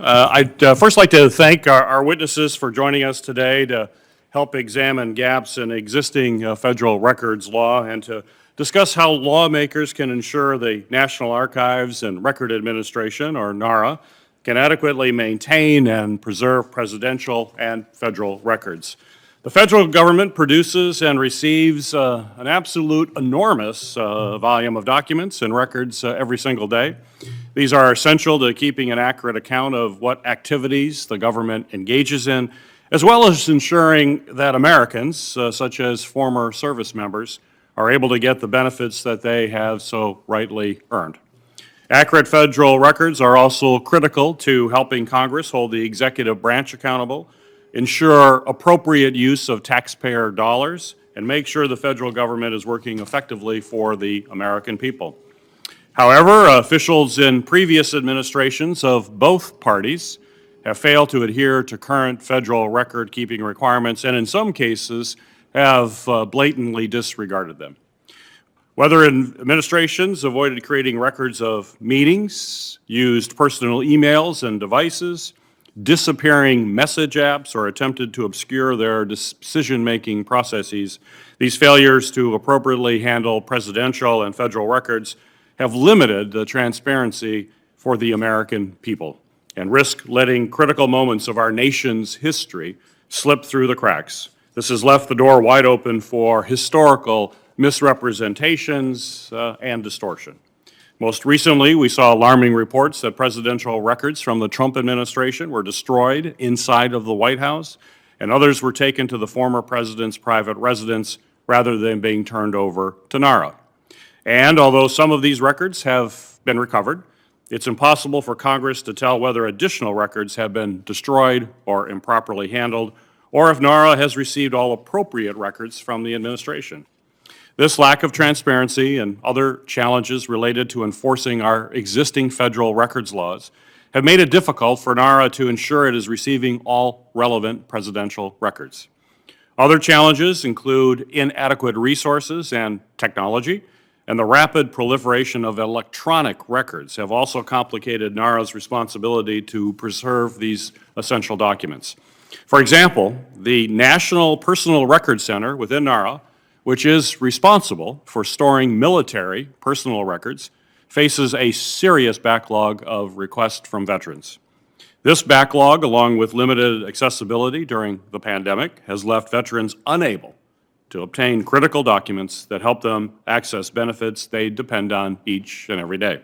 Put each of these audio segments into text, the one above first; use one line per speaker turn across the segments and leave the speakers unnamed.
I'd first like to thank our witnesses for joining us today to help examine gaps in existing federal records law and to discuss how lawmakers can ensure the National Archives and Record Administration, or NARA, can adequately maintain and preserve presidential and federal records. The federal government produces and receives an absolute enormous volume of documents and records every single day. These are essential to keeping an accurate account of what activities the government engages in, as well as ensuring that Americans, such as former service members, are able to get the benefits that they have so rightly earned. Accurate federal records are also critical to helping Congress hold the executive branch accountable, ensure appropriate use of taxpayer dollars, and make sure the federal government is working effectively for the American people. However, officials in previous administrations of both parties have failed to adhere to current federal record-keeping requirements and in some cases have blatantly disregarded them. Whether administrations avoided creating records of meetings, used personal emails and devices, disappearing message apps, or attempted to obscure their decision-making processes, these failures to appropriately handle presidential and federal records have limited the transparency for the American people and risk letting critical moments of our nation's history slip through the cracks. This has left the door wide open for historical misrepresentations and distortion. Most recently, we saw alarming reports that presidential records from the Trump administration were destroyed inside of the White House, and others were taken to the former president's private residence rather than being turned over to NARA. And although some of these records have been recovered, it's impossible for Congress to tell whether additional records have been destroyed or improperly handled, or if NARA has received all appropriate records from the administration. This lack of transparency and other challenges related to enforcing our existing federal records laws have made it difficult for NARA to ensure it is receiving all relevant presidential records. Other challenges include inadequate resources and technology, and the rapid proliferation of electronic records have also complicated NARA's responsibility to preserve these essential documents. For example, the National Personal Record Center within NARA, which is responsible for storing military personal records, faces a serious backlog of requests from veterans. This backlog, along with limited accessibility during the pandemic, has left veterans unable to obtain critical documents that help them access benefits they depend on each and every day.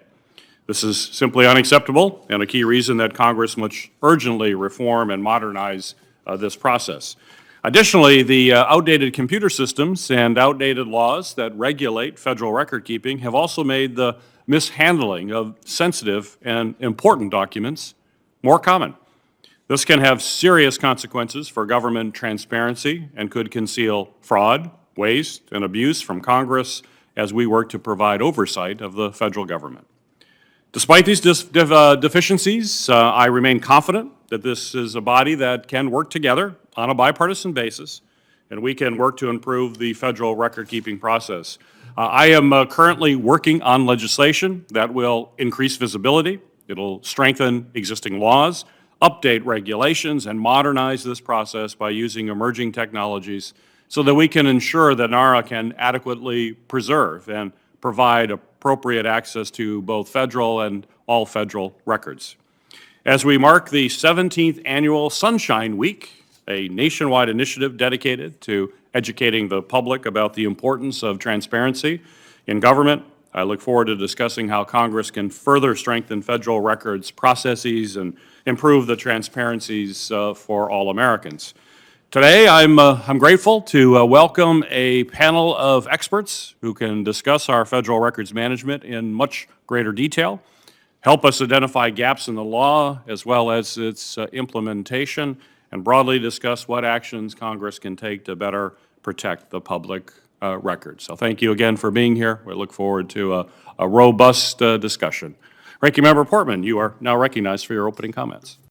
This is simply unacceptable and a key reason that Congress must urgently reform and modernize this process. Additionally, the outdated computer systems and outdated laws that regulate federal record keeping have also made the mishandling of sensitive and important documents more common. This can have serious consequences for government transparency and could conceal fraud, waste, and abuse from Congress as we work to provide oversight of the federal government. Despite these deficiencies, I remain confident that this is a body that can work together on a bipartisan basis, and we can work to improve the federal record-keeping process. I am currently working on legislation that will increase visibility. It'll strengthen existing laws, update regulations, and modernize this process by using emerging technologies so that we can ensure that NARA can adequately preserve and provide appropriate access to both federal and all federal records. As we mark the 17th annual Sunshine Week, a nationwide initiative dedicated to educating the public about the importance of transparency in government, I look forward to discussing how Congress can further strengthen federal records processes and improve the transparencies for all Americans. Today, I'm grateful to welcome a panel of experts who can discuss our federal records management in much greater detail, help us identify gaps in the law as well as its implementation, and broadly discuss what actions Congress can take to better protect the public record. So thank you again for being here. We look forward to a robust discussion. Ranking Member Portman, you are now recognized for your opening comments.